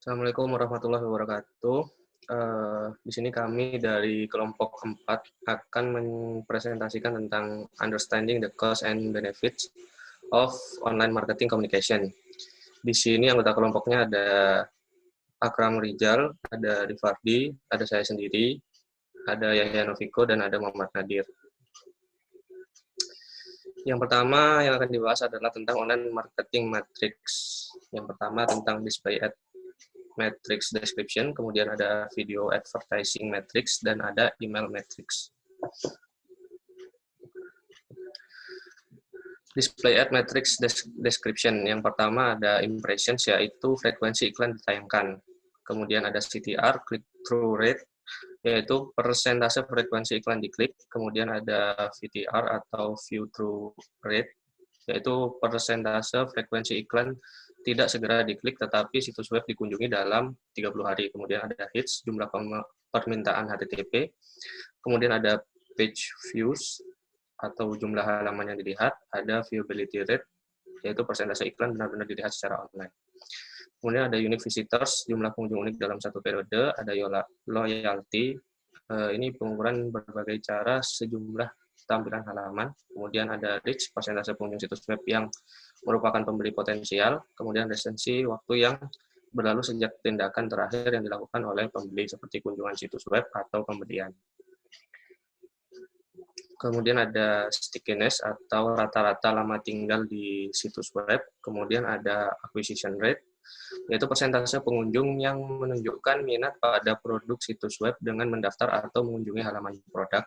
Assalamualaikum warahmatullahi wabarakatuh. Di sini kami dari kelompok 4 akan mempresentasikan tentang understanding the cost and benefits of online marketing communication. Di sini anggota kelompoknya ada Akram Rijal, ada Rifardi, ada saya sendiri, ada Yahya Noviko, dan ada Muhammad Nadir. Yang pertama yang akan dibahas adalah tentang online marketing matrix. Yang pertama tentang display ad matrix description, kemudian ada video advertising matrix, dan ada email matrix. Display ad matrix description. Yang pertama ada impressions, yaitu frekuensi iklan ditayangkan. Kemudian ada CTR, click-through rate, yaitu persentase frekuensi iklan diklik. Kemudian ada VTR atau view-through rate, yaitu persentase frekuensi iklan tidak segera diklik tetapi situs web dikunjungi dalam 30 hari. Kemudian ada hits, jumlah permintaan HTTP. Kemudian ada page views atau jumlah halaman yang dilihat. Ada viewability rate, yaitu persentase iklan benar-benar dilihat secara online. Kemudian ada unique visitors, jumlah pengunjung unik dalam satu periode. Ada loyalty, ini pengukuran berbagai cara sejumlah tampilan halaman. Kemudian ada reach, persentase pengunjung situs web yang merupakan pembeli potensial. Kemudian resensi, waktu yang berlalu sejak tindakan terakhir yang dilakukan oleh pembeli, seperti kunjungan situs web atau pembelian. Kemudian ada stickiness atau rata-rata lama tinggal di situs web. Kemudian ada acquisition rate, yaitu persentase pengunjung yang menunjukkan minat pada produk situs web dengan mendaftar atau mengunjungi halaman produk.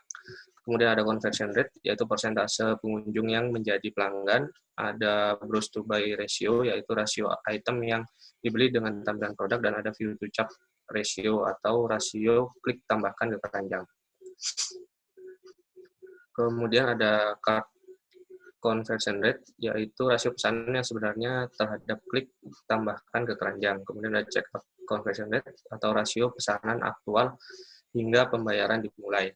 Kemudian ada conversion rate, yaitu persentase pengunjung yang menjadi pelanggan. Ada browse to buy ratio, yaitu rasio item yang dibeli dengan tampilan produk. Dan ada view to chart ratio atau rasio klik tambahkan ke keranjang. Kemudian ada cart conversion rate, yaitu rasio pesanan yang sebenarnya terhadap klik tambahkan ke keranjang. Kemudian ada checkout conversion rate atau rasio pesanan aktual hingga pembayaran dimulai.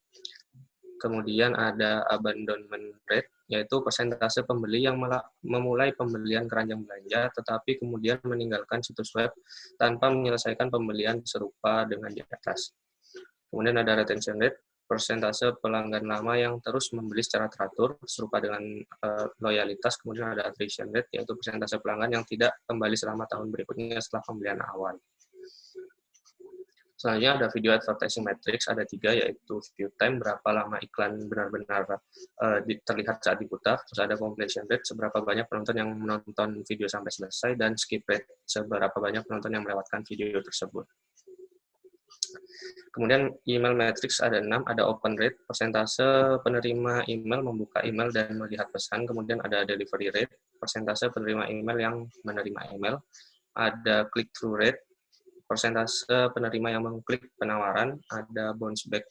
Kemudian ada abandonment rate, yaitu persentase pembeli yang memulai pembelian keranjang belanja, tetapi kemudian meninggalkan situs web tanpa menyelesaikan pembelian serupa dengan di atas. Kemudian ada retention rate, persentase pelanggan lama yang terus membeli secara teratur, serupa dengan loyalitas. Kemudian ada attrition rate, yaitu persentase pelanggan yang tidak kembali selama tahun berikutnya setelah pembelian awal. Selanjutnya ada video advertising matrix, ada 3, yaitu view time, berapa lama iklan benar-benar terlihat saat diputar. Terus ada completion rate, seberapa banyak penonton yang menonton video sampai selesai. Dan skip rate, seberapa banyak penonton yang melewatkan video tersebut. Kemudian email matrix ada 6, ada open rate, persentase penerima email membuka email dan melihat pesan. Kemudian ada delivery rate, persentase penerima email yang menerima email. Ada click-through rate, persentase penerima yang mengklik penawaran. Ada bounce back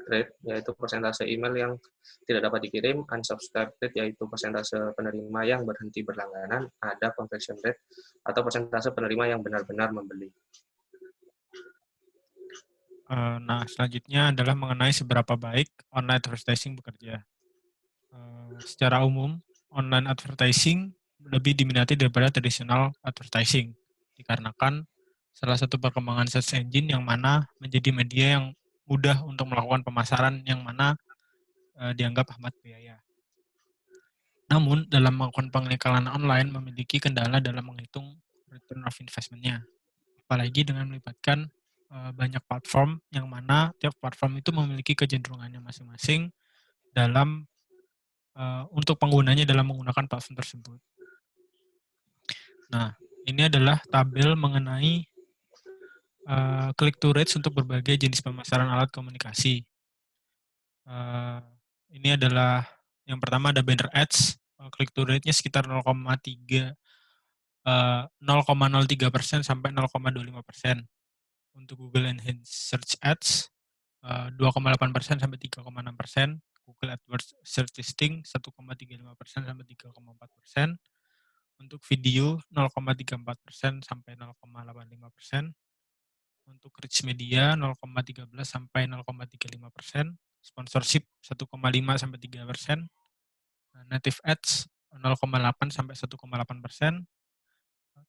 rate, yaitu persentase email yang tidak dapat dikirim. Unsubscribe rate, yaitu persentase penerima yang berhenti berlangganan. Ada conversion rate, atau persentase penerima yang benar-benar membeli. Nah, selanjutnya adalah mengenai seberapa baik online advertising bekerja. Secara umum, online advertising lebih diminati daripada traditional advertising, dikarenakan salah satu perkembangan search engine yang mana menjadi media yang mudah untuk melakukan pemasaran yang mana dianggap hemat biaya. Namun, dalam melakukan pengiklanan online memiliki kendala dalam menghitung return of investment-nya. Apalagi dengan melibatkan banyak platform yang mana tiap platform itu memiliki kecenderungannya masing-masing dalam untuk penggunanya dalam menggunakan platform tersebut. Nah, ini adalah tabel mengenai click-through rates untuk berbagai jenis pemasaran alat komunikasi. Ini adalah yang pertama ada banner ads, click-through rate-nya sekitar 0,03% sampai 0,25%. Untuk Google Enhanced Search Ads, 2,8% sampai 3,6%. Google AdWords Search Listing 1,35% sampai 3,4%. Untuk video 0,34% sampai 0,85%. Untuk Rich Media 0,13 sampai 0,35%. Sponsorship 1,5 sampai 3%. Native Ads 0,8 sampai 1,8%.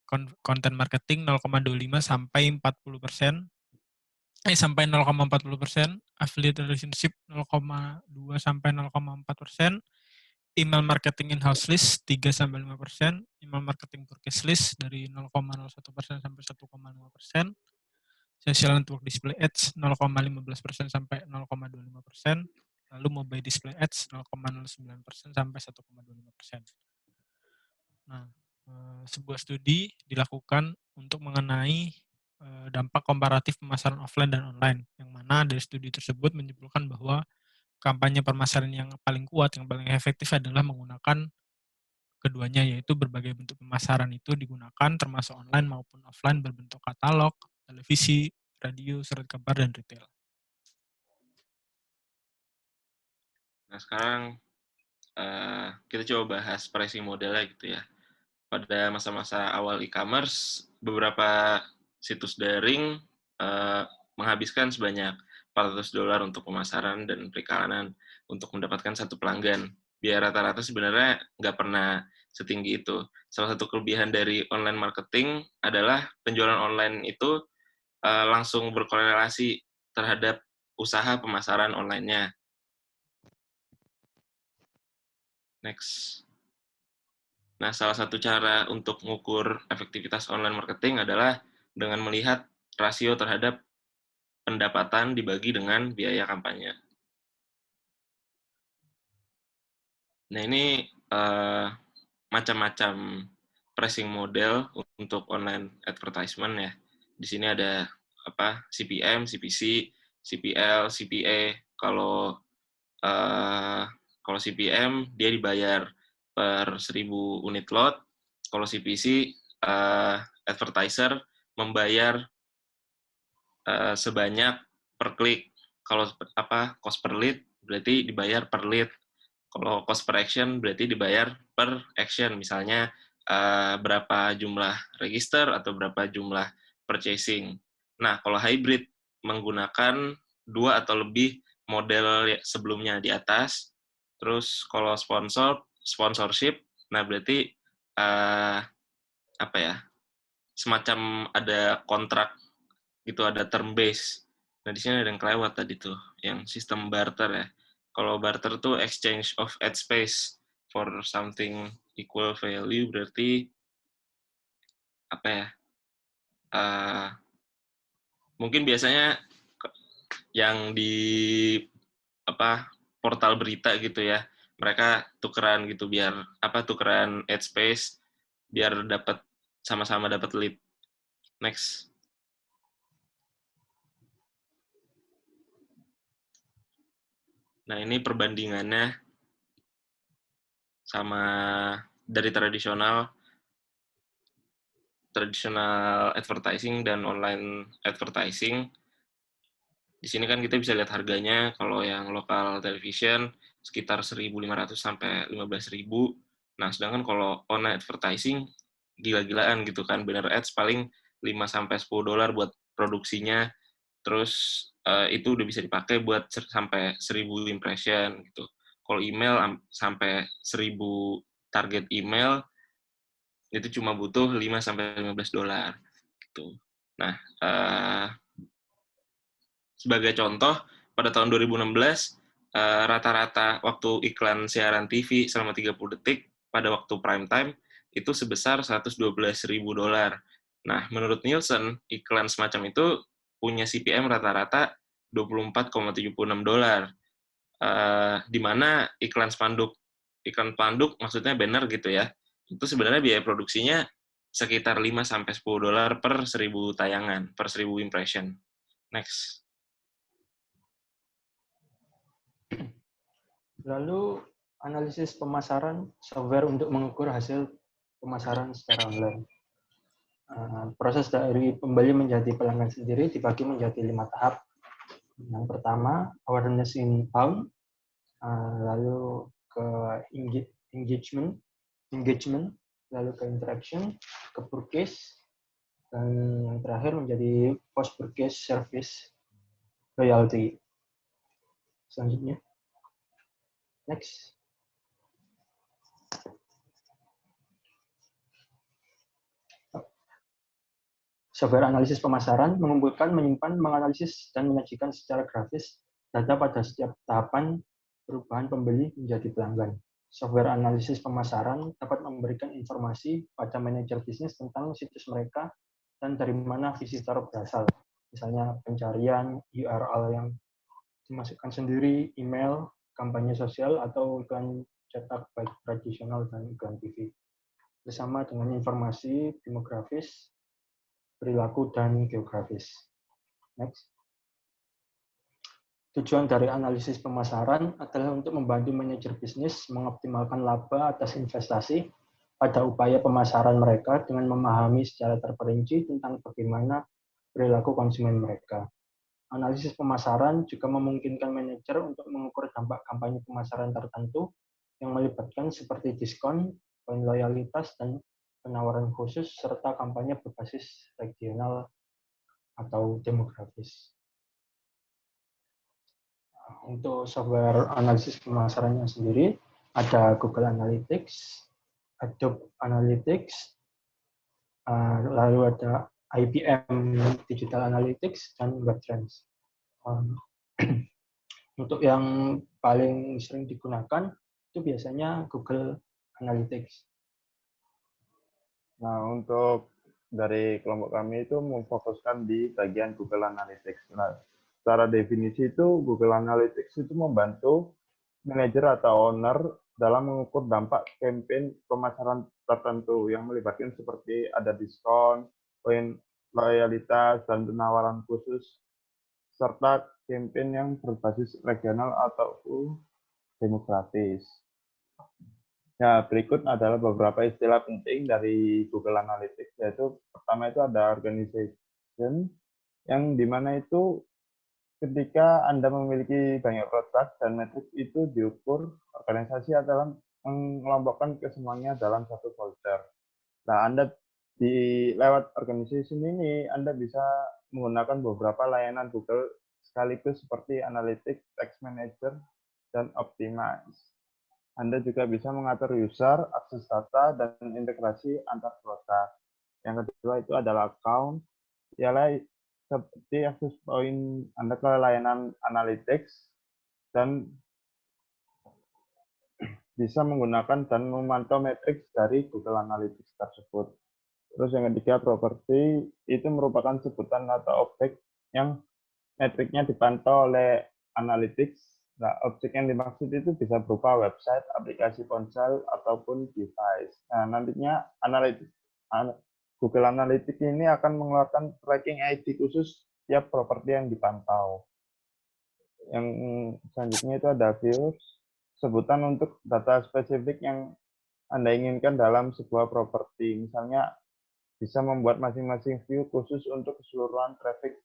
content marketing 0,25 sampai 40%, sampai 0,40%, affiliate relationship 0,2 sampai 0,4%, email marketing in-house list 3 sampai 5%, email marketing purchase list dari 0,01% sampai 1,5%, social network display ads 0,15% sampai 0,25%, lalu mobile display ads 0,09% sampai 1,25%. Nah, sebuah studi dilakukan untuk mengenai dampak komparatif pemasaran offline dan online, yang mana dari studi tersebut menyimpulkan bahwa kampanye pemasaran yang paling kuat, yang paling efektif adalah menggunakan keduanya, yaitu berbagai bentuk pemasaran itu digunakan termasuk online maupun offline berbentuk katalog, televisi, radio, surat kabar, dan retail. Nah, sekarang kita coba bahas pricing modelnya gitu ya. Pada masa-masa awal e-commerce, beberapa situs daring menghabiskan sebanyak $400 untuk pemasaran dan periklanan untuk mendapatkan satu pelanggan. Biar rata-rata sebenarnya nggak pernah setinggi itu. Salah satu kelebihan dari online marketing adalah penjualan online itu langsung berkorelasi terhadap usaha pemasaran online-nya. Next. Nah, salah satu cara untuk mengukur efektivitas online marketing adalah dengan melihat rasio terhadap pendapatan dibagi dengan biaya kampanye. Nah, ini macam-macam pricing model untuk online advertisement ya. Di sini ada CPM, CPC, CPL, CPA. Kalau CPM dia dibayar per 1.000 unit lot. Kalau CPC advertiser membayar sebanyak per klik. Kalau cost per lead berarti dibayar per lead. Kalau cost per action berarti dibayar per action. Misalnya berapa jumlah register atau berapa jumlah purchasing. Nah, kalau hybrid menggunakan 2 atau lebih model sebelumnya di atas. Terus kalau sponsorship, nah berarti semacam ada kontrak gitu, ada term base. Nah, di sini ada yang kelewat tadi tuh, yang sistem barter ya. Kalau barter tuh exchange of ad space for something equal value, berarti mungkin biasanya yang di portal berita gitu ya, mereka tukeran gitu biar tukeran ad space biar dapat sama-sama dapat lead. Next. Nah, ini perbandingannya sama dari tradisional advertising dan online advertising. Di sini kan kita bisa lihat harganya, kalau yang lokal television sekitar 1.500 sampai 15.000. Nah, sedangkan kalau online advertising gila-gilaan gitu kan, banner ads paling 5 sampai $10 buat produksinya. Terus itu udah bisa dipakai buat sampai 1.000 impression gitu. Kalau email sampai 1.000 target email itu cuma butuh 5 sampai $15 gitu. Nah, sebagai contoh, pada tahun 2016 rata-rata waktu iklan siaran TV selama 30 detik pada waktu prime time itu sebesar $112.000. Nah, menurut Nielsen, iklan semacam itu punya CPM rata-rata $24,76. Di mana iklan panduk maksudnya banner gitu ya, itu sebenarnya biaya produksinya sekitar 5 sampai $10 per 1.000 tayangan, per 1.000 impression. Next. Lalu analisis pemasaran software untuk mengukur hasil pemasaran secara online. Proses dari pembeli menjadi pelanggan sendiri dibagi menjadi 5 tahap. Yang pertama, awareness inbound, lalu ke engagement, lalu ke interaction, ke purchase, dan yang terakhir menjadi post-purchase service loyalty. Selanjutnya. Next. Software analisis pemasaran mengumpulkan, menyimpan, menganalisis, dan menyajikan secara grafis data pada setiap tahapan perubahan pembeli menjadi pelanggan. Software analisis pemasaran dapat memberikan informasi pada manajer bisnis tentang situs mereka dan dari mana visitor berasal. Misalnya pencarian, URL yang dimasukkan sendiri, email, kampanye sosial, atau iklan cetak baik tradisional dan iklan TV. Bersama dengan informasi demografis, perilaku, dan geografis. Next. Tujuan dari analisis pemasaran adalah untuk membantu manajer bisnis mengoptimalkan laba atas investasi pada upaya pemasaran mereka dengan memahami secara terperinci tentang bagaimana perilaku konsumen mereka. Analisis pemasaran juga memungkinkan manajer untuk mengukur dampak kampanye pemasaran tertentu yang melibatkan seperti diskon, poin loyalitas, dan penawaran khusus, serta kampanye berbasis regional atau demografis. Untuk software analisis pemasarannya sendiri, ada Google Analytics, Adobe Analytics, lalu ada IBM Digital Analytics, dan WebTrends. Untuk yang paling sering digunakan, itu biasanya Google Analytics. Nah, untuk dari kelompok kami itu memfokuskan di bagian Google Analytics. Nah, secara definisi itu Google Analytics itu membantu manajer atau owner dalam mengukur dampak campaign pemasaran tertentu yang melibatkan seperti ada diskon, poin loyalitas, dan penawaran khusus, serta campaign yang berbasis regional atau demografis. Ya, berikut adalah beberapa istilah penting dari Google Analytics, yaitu pertama itu ada organization, yang dimana itu ketika Anda memiliki banyak produk dan metrik itu diukur, organisasi adalah mengelompokkan kesemuanya dalam satu folder. Nah, Anda lewat organization ini, Anda bisa menggunakan beberapa layanan Google sekaligus seperti Analytics, Text Manager, dan Optimize. Anda juga bisa mengatur user, akses data, dan integrasi antar produk. Yang kedua itu adalah account, ialah seperti akses poin Anda ke layanan analytics dan bisa menggunakan dan memantau matriks dari Google Analytics tersebut. Terus yang ketiga, property, itu merupakan sebutan atau objek yang metriknya dipantau oleh analytics. Nah, objek yang dimaksud itu bisa berupa website, aplikasi ponsel, ataupun device. Nah, nantinya Google Analytics ini akan mengeluarkan tracking ID khusus tiap properti yang dipantau. Yang selanjutnya itu ada views, sebutan untuk data spesifik yang Anda inginkan dalam sebuah properti. Misalnya, bisa membuat masing-masing view khusus untuk keseluruhan traffic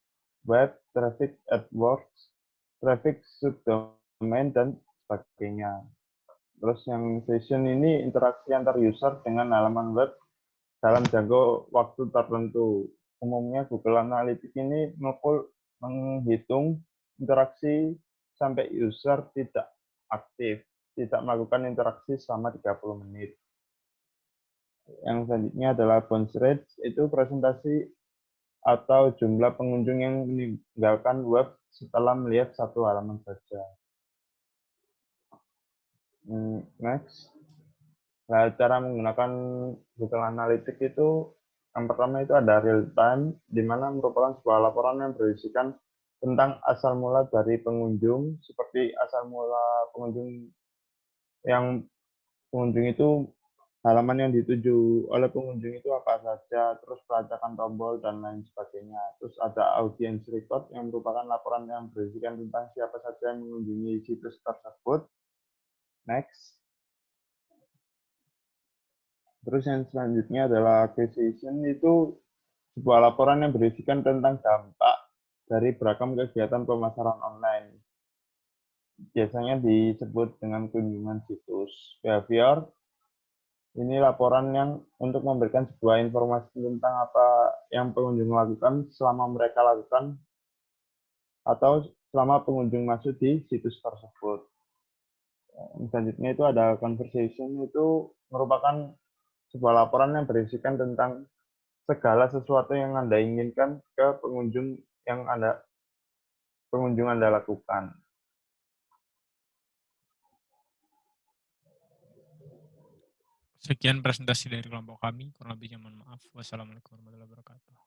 web, traffic AdWords, traffic subdomain, dan sebagainya. Terus yang session ini interaksi antar user dengan halaman web dalam jangka waktu tertentu. Umumnya Google Analytics ini menghitung interaksi sampai user tidak aktif, tidak melakukan interaksi selama 30 menit. Yang selanjutnya adalah bounce rate, itu presentasi atau jumlah pengunjung yang meninggalkan web setelah melihat satu halaman saja. Next. Nah, cara menggunakan Google Analytics itu, yang pertama itu ada real time, di mana merupakan sebuah laporan yang berisikan tentang asal mula dari pengunjung, seperti asal mula pengunjung itu halaman yang dituju oleh pengunjung itu apa saja, terus pelacakan tombol, dan lain sebagainya. Terus ada audience report yang merupakan laporan yang berisikan tentang siapa saja yang mengunjungi situs tersebut. Next. Terus yang selanjutnya adalah acquisition, itu sebuah laporan yang berisikan tentang dampak dari beragam kegiatan pemasaran online. Biasanya disebut dengan kunjungan situs. Behavior, ini laporan yang untuk memberikan sebuah informasi tentang apa yang pengunjung lakukan selama mereka lakukan atau selama pengunjung masuk di situs tersebut. Selanjutnya itu ada conversation, itu merupakan sebuah laporan yang berisikan tentang segala sesuatu yang Anda inginkan ke pengunjung Anda lakukan. Sekian presentasi dari kelompok kami. Kurang lebihnya mohon maaf. Wassalamualaikum warahmatullahi wabarakatuh.